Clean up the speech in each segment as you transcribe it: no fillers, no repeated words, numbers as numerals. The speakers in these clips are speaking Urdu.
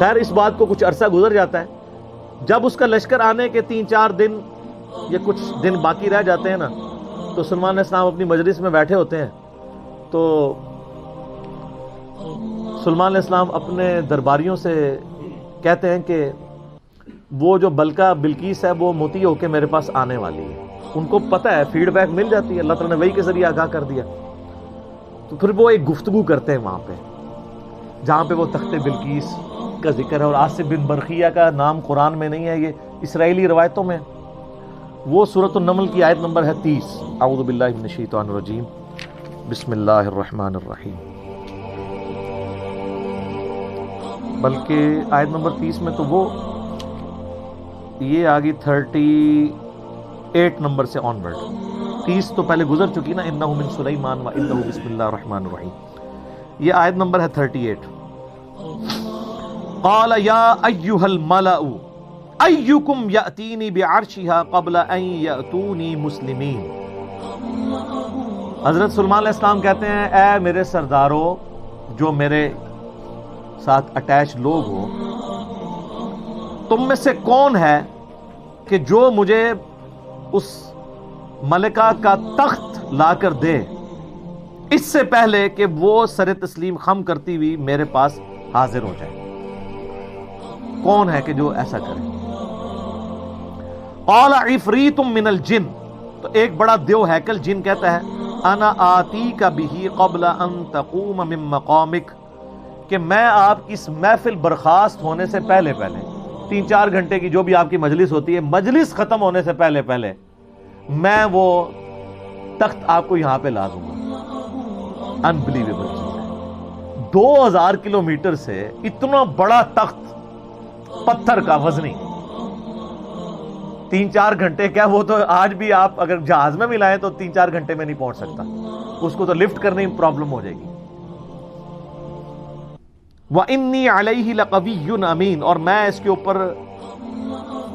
خیر اس بات کو کچھ عرصہ گزر جاتا ہے. جب اس کا لشکر آنے کے 3-4 دن یا کچھ دن باقی رہ جاتے ہیں نا، تو سلمان علیہ السلام اپنی مجلس میں بیٹھے ہوتے ہیں. تو سلمان علیہ السلام اپنے درباریوں سے کہتے ہیں کہ وہ جو بلقیس ہے وہ موتی ہو کے میرے پاس آنے والی ہے. ان کو پتہ ہے، فیڈ بیک مل جاتی ہے، اللہ تعالیٰ نے وحی کے ذریعے آگاہ کر دیا. تو پھر وہ ایک گفتگو کرتے ہیں وہاں پہ، جہاں پہ وہ تخت بلقیس کا ذکر ہے. اور آصف بن برخیہ کا نام قرآن میں نہیں ہے، یہ اسرائیلی روایتوں میں. وہ سورۃ النمل کی آیت نمبر ہے 30. اعوذ باللہ من الشیطان الرجیم، بسم اللہ الرحمن الرحیم. بلکہ آیت نمبر 30 میں تو وہ یہ آگی 38 نمبر سے آن ورڈ. 30 تو پہلے گزر چکی نا، انہ من سلیمان و انہ بسم اللہ الرحمن الرحیم. یہ آیت نمبر ہے 38. قال یا ایھا الملأ ایکم یأتینی بعرشها قبل ان یأتونی مسلمین. حضرت سلمان علیہ السلام کہتے ہیں اے میرے سردارو، جو میرے ساتھ اٹیچ لوگ ہو، تم میں سے کون ہے کہ جو مجھے اس ملکہ کا تخت لا کر دے اس سے پہلے کہ وہ سر تسلیم خم کرتی ہوئی میرے پاس حاضر ہو جائے؟ کون ہے کہ جو ایسا کرے؟ قال عفریت من الجن. تو ایک بڑا دیو ہیکل جن کہتا ہے انا آتیک بہ قبل ان تقوم من مقامک، کہ میں آپ کی اس محفل برخاست ہونے سے پہلے 3-4 گھنٹے کی جو بھی آپ کی مجلس ہوتی ہے، مجلس ختم ہونے سے پہلے میں وہ تخت آپ کو یہاں پہ لا دوں گا. انبلیویبل چیز ہے. 2000 کلومیٹر سے اتنا بڑا تخت پتھر کا وزنی 3-4 گھنٹے کیا، وہ تو آج بھی آپ اگر جہاز میں بھی لائیں تو 3-4 گھنٹے میں نہیں پہنچ سکتا. اس کو تو لفٹ کرنے میں پرابلم ہو جائے گی. وَإِنِّي عَلَيْهِ لَقَوِيٌّ أَمِينٌ، اور میں اس کے اوپر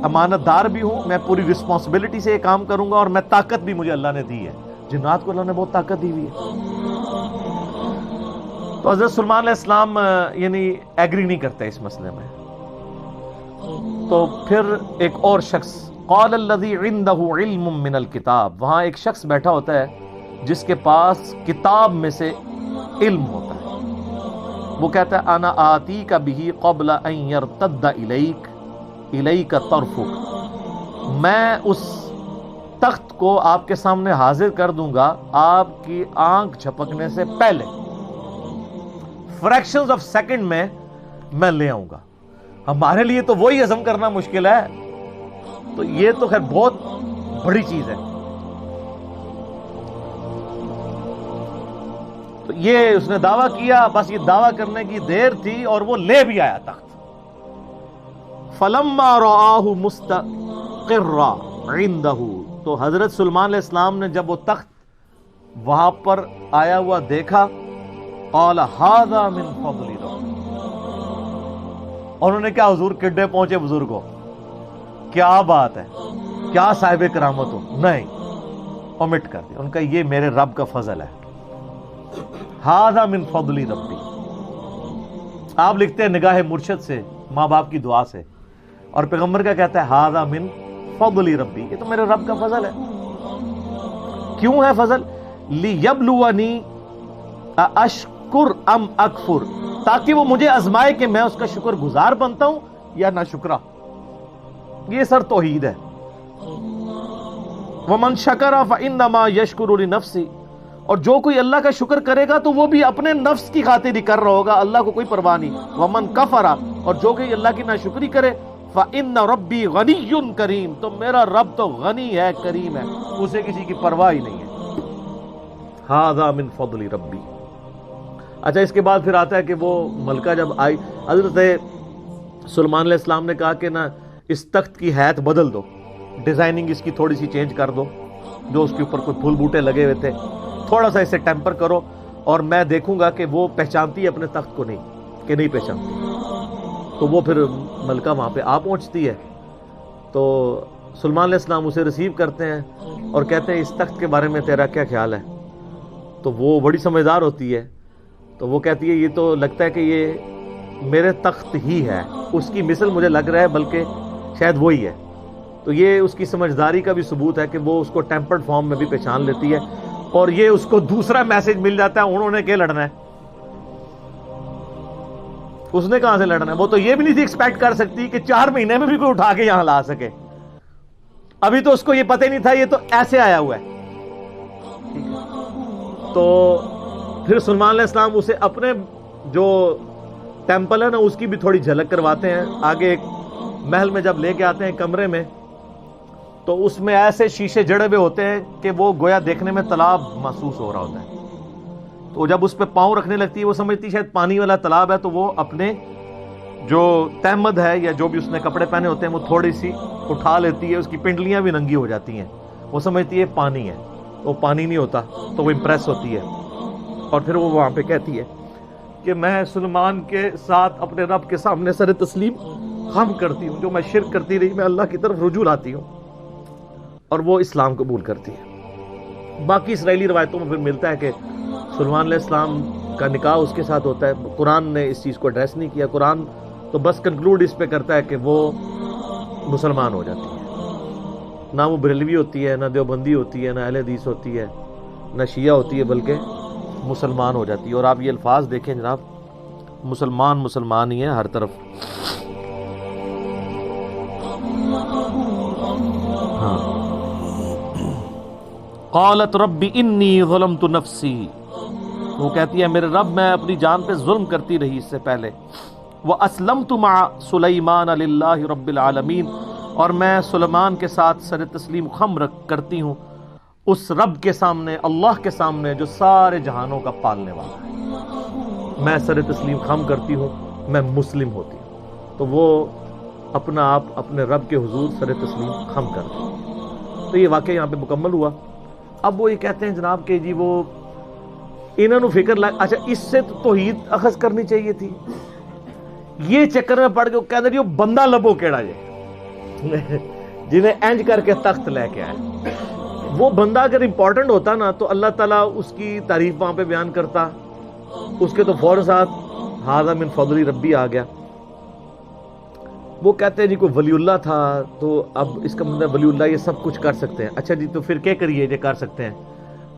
امانت دار بھی ہوں، میں پوری رسپانسبلٹی سے یہ کام کروں گا، اور میں طاقت بھی مجھے اللہ نے دی ہے. جنات کو اللہ نے بہت طاقت دی ہوئی ہے. تو حضرت سلمان علیہ السلام یعنی ایگری نہیں کرتے اس مسئلے میں. تو پھر ایک اور شخص، قال الذی عندہ علم من الکتاب، وہاں ایک شخص بیٹھا ہوتا ہے جس کے پاس کتاب میں سے علم ہوتا ہے. وہ کہتا ہے انا آتیک بہ قبل ان یرتد الیک طرفک، میں اس تخت کو آپ کے سامنے حاضر کر دوں گا آپ کی آنکھ جھپکنے سے پہلے. فریکشنز آف سیکنڈ میں لے آؤں گا. ہمارے لیے تو وہی ہضم کرنا مشکل ہے، تو یہ تو خیر بہت بڑی چیز ہے. تو یہ اس نے دعویٰ کیا، بس یہ دعویٰ کرنے کی دیر تھی اور وہ لے بھی آیا تخت. فلما رآہ مستقرا عندہ، تو حضرت سلمان علیہ السلام نے جب وہ تخت وہاں پر آیا ہوا دیکھا، قال ھذا من فضل ربی. اور انہوں نے کیا، حضور کڈے پہنچے بزرگوں، کیا بات ہے، کیا صاحب کرامت ہو. نہیں، اومٹ کر دیا. ان کا یہ میرے رب کا فضل ہے. ھذا من فضل ربی. آپ لکھتے ہیں نگاہ مرشد سے، ماں باپ کی دعا سے، اور پیغمبر کا کہتا ہے ھذا من فضل ربی، یہ تو میرے رب کا فضل ہے. کیوں ہے فضل؟ لیبلونی اشکر ام اکفر، تاکہ وہ مجھے آزمائے کہ میں اس کا شکر گزار بنتا ہوں یا نہ شکرا. یہ سر توحید ہے. ومن شکر فانما یشکر لنفسہ، اور جو کوئی اللہ کا شکر کرے گا تو وہ بھی اپنے نفس کی خاطر ہی کر رہا ہوگا، اللہ کو کوئی پرواہ نہیں. ومن کفر، اور جو کوئی اللہ کی ناشکری کرے، فإن ربی غنی کریم، تو میرا رب تو غنی ہے، کریم ہے، اسے کسی کی پرواہ ہی نہیں ہے. ھذا من فضل ربی. اچھا اس کے بعد پھر آتا ہے کہ وہ ملکہ جب آئی، حضرت سلمان علیہ السلام نے کہا کہ نا اس تخت کی حیت بدل دو، ڈیزائننگ اس کی تھوڑی سی چینج کر دو، جو اس کے اوپر کوئی پھول بوٹے لگے ہوئے تھے تھوڑا سا اسے ٹیمپر کرو، اور میں دیکھوں گا کہ وہ پہچانتی ہے اپنے تخت کو نہیں کہ نہیں پہچانتی. تو وہ پھر ملکہ وہاں پہ آ پہنچتی ہے. تو سلمان علیہ السلام اسے ریسیو کرتے ہیں اور کہتے ہیں اس تخت کے بارے میں تیرا کیا خیال ہے؟ تو وہ بڑی سمجھدار ہوتی ہے. تو وہ کہتی ہے یہ تو لگتا ہے کہ یہ میرے تخت ہی ہے، اس کی مثل مجھے لگ رہا ہے بلکہ شاید وہی ہے. تو یہ اس کی سمجھداری کا بھی ثبوت ہے کہ وہ اس کو ٹیمپرڈ فارم میں بھی پہچان لیتی ہے، اور یہ اس کو دوسرا میسج مل جاتا ہے انہوں نے کیا لڑنا ہے، اس نے کہاں سے لڑنا ہے. وہ تو یہ بھی نہیں تھی ایکسپیکٹ کر سکتی کہ 4 مہینے میں بھی کوئی اٹھا کے یہاں لا سکے. ابھی تو اس کو یہ پتہ ہی نہیں تھا، یہ تو ایسے آیا ہوا ہے. تو پھر سلیمان علیہ السلام اسے اپنے جو ٹیمپل ہے نا اس کی بھی تھوڑی جھلک کرواتے ہیں. آگے ایک محل میں جب لے کے آتے ہیں کمرے میں، تو اس میں ایسے شیشے جڑے ہوئے ہوتے ہیں کہ وہ گویا دیکھنے میں تالاب محسوس ہو رہا ہوتا ہے. تو جب اس پہ پاؤں رکھنے لگتی ہے وہ سمجھتی شاید پانی والا تالاب ہے، تو وہ اپنے جو تہمد ہے یا جو بھی اس نے کپڑے پہنے ہوتے ہیں وہ تھوڑی سی اٹھا لیتی ہے، اس کی پنڈلیاں بھی ننگی ہو جاتی ہیں. وہ سمجھتی ہے پانی ہے، وہ پانی نہیں ہوتا. تو وہ امپریس ہوتی ہے، اور پھر وہ وہاں پہ کہتی ہے کہ میں سلیمان کے ساتھ اپنے رب کے سامنے سر تسلیم خم کرتی ہوں، جو میں شرک کرتی رہی میں اللہ کی طرف رجوع لاتی ہوں. اور وہ اسلام قبول کرتی ہے. باقی اسرائیلی روایتوں میں پھر ملتا ہے کہ سلیمان علیہ السلام کا نکاح اس کے ساتھ ہوتا ہے. قرآن نے اس چیز کو ایڈریس نہیں کیا. قرآن تو بس کنکلوڈ اس پہ کرتا ہے کہ وہ مسلمان ہو جاتی ہے. نہ وہ بریلوی ہوتی ہے، نہ دیوبندی ہوتی ہے، نہ اہل حدیث ہوتی ہے، نہ شیعہ ہوتی ہے، بلکہ مسلمان ہو جاتی ہے. اور آپ یہ الفاظ دیکھیں جناب، مسلمان مسلمان ہی ہے ہر طرف. ہاں، قالت رب انی ظلمت نفسی، وہ کہتی ہے میرے رب میں اپنی جان پہ ظلم کرتی رہی اس سے پہلے. واسلمت مع سلیمان للہ رب العالمین، اور میں سلیمان کے ساتھ سر تسلیم خم کرتی ہوں اس رب کے سامنے، اللہ کے سامنے جو سارے جہانوں کا پالنے والا ہے. میں سر تسلیم خم کرتی ہوں، میں مسلم ہوتی ہوں. تو وہ اپنا آپ اپنے رب کے حضور سر تسلیم خم کرتی ہوں. تو یہ واقعہ یہاں پہ مکمل ہوا. اب وہ یہ کہتے ہیں جناب کہ جی وہ انہوں نے فکر لگ، اچھا اس سے تو توحید اخذ کرنی چاہیے تھی. یہ چکر میں پڑ کے وہ کہتے ہیں وہ بندہ لبو کیڑا جے جنہیں انج کر کے تخت لے کے آئے. وہ بندہ اگر امپورٹنٹ ہوتا نا تو اللہ تعالیٰ اس کی تعریف وہاں پہ بیان کرتا. اس کے تو فوراً ساتھ ھذا من فضل ربی آ گیا. وہ کہتے ہیں جی کوئی ولی اللہ تھا تو اب اس کا مطلب ولی اللہ یہ سب کچھ کر سکتے ہیں. اچھا جی تو پھر کیا کریے جو کر سکتے ہیں؟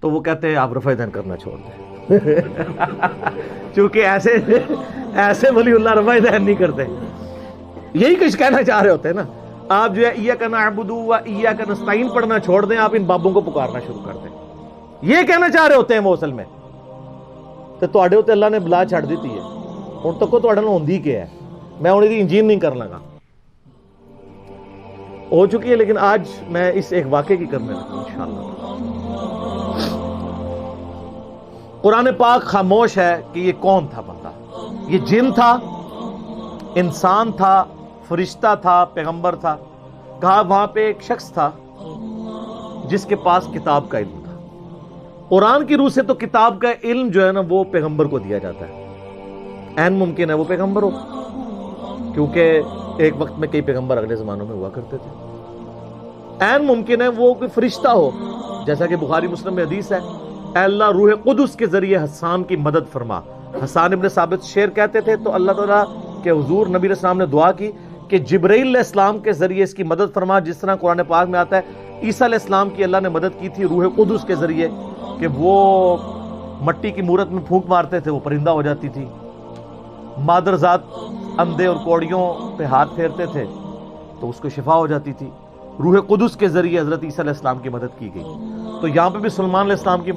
تو وہ کہتے ہیں آپ رفع دین کرنا چھوڑ دیں چونکہ ایسے ولی اللہ رفع دین نہیں کرتے. یہی کچھ کہنا چاہ رہے ہوتے ہیں نا. آپ جو ہے ایاک نعبد و ایاک نستعین پڑھنا چھوڑ دیں، آپ ان بابوں کو پکارنا شروع کر دیں. یہ کہنا چاہ رہے ہوتے ہیں وہ اصل میں. تو تواڈے اوتے اللہ نے بلا چھڑ دیتی ہے، ہن تک کو تواڈے نال ہوندی کیا ہے. میں ہن دی انجین نہیں کر لگا، ہو چکی ہے، لیکن آج میں اس ایک واقعے کی کرنے لگا انشاءاللہ. قرآن پاک خاموش ہے کہ یہ کون تھا بندہ. یہ جن تھا، انسان تھا، فرشتہ تھا، پیغمبر تھا. کہا وہاں پہ ایک شخص تھا جس کے پاس کتاب کا علم تھا. قرآن کی روح سے تو کتاب کا علم جو ہے نا وہ پیغمبر کو دیا جاتا ہے. عین ممکن ہے وہ پیغمبر ہو، کیونکہ ایک وقت میں کئی پیغمبر اگلے زمانوں میں ہوا کرتے تھے. عین ممکن ہے وہ کوئی فرشتہ ہو، جیسا کہ بخاری مسلم میں حدیث ہے اے اللہ روح قدس کے ذریعے حسان کی مدد فرما. حسان ابن ثابت شعر کہتے تھے تو اللہ تعالیٰ کے حضور نبی علیہ السلام نے دعا کی کہ جبرائیل علیہ السلام کے ذریعے اس کی مدد فرما، جس طرح قرآن پاک میں آتا ہے عیسیٰ علیہ السلام کی اللہ نے مدد کی تھی روح قدس کے ذریعے کہ وہ مٹی کی مورت میں پھونک مارتے تھے وہ پرندہ ہو جاتی تھی. مادر ذات اندھے اور کوڑیوں پہ ہاتھ پھیرتے تھے تو اس کو شفا ہو جاتی تھی. روح قدس کے ذریعے حضرت عیسیٰ علیہ السلام کی مدد کی گئی. تو یہاں پہ بھی سلیمان علیہ السلام کی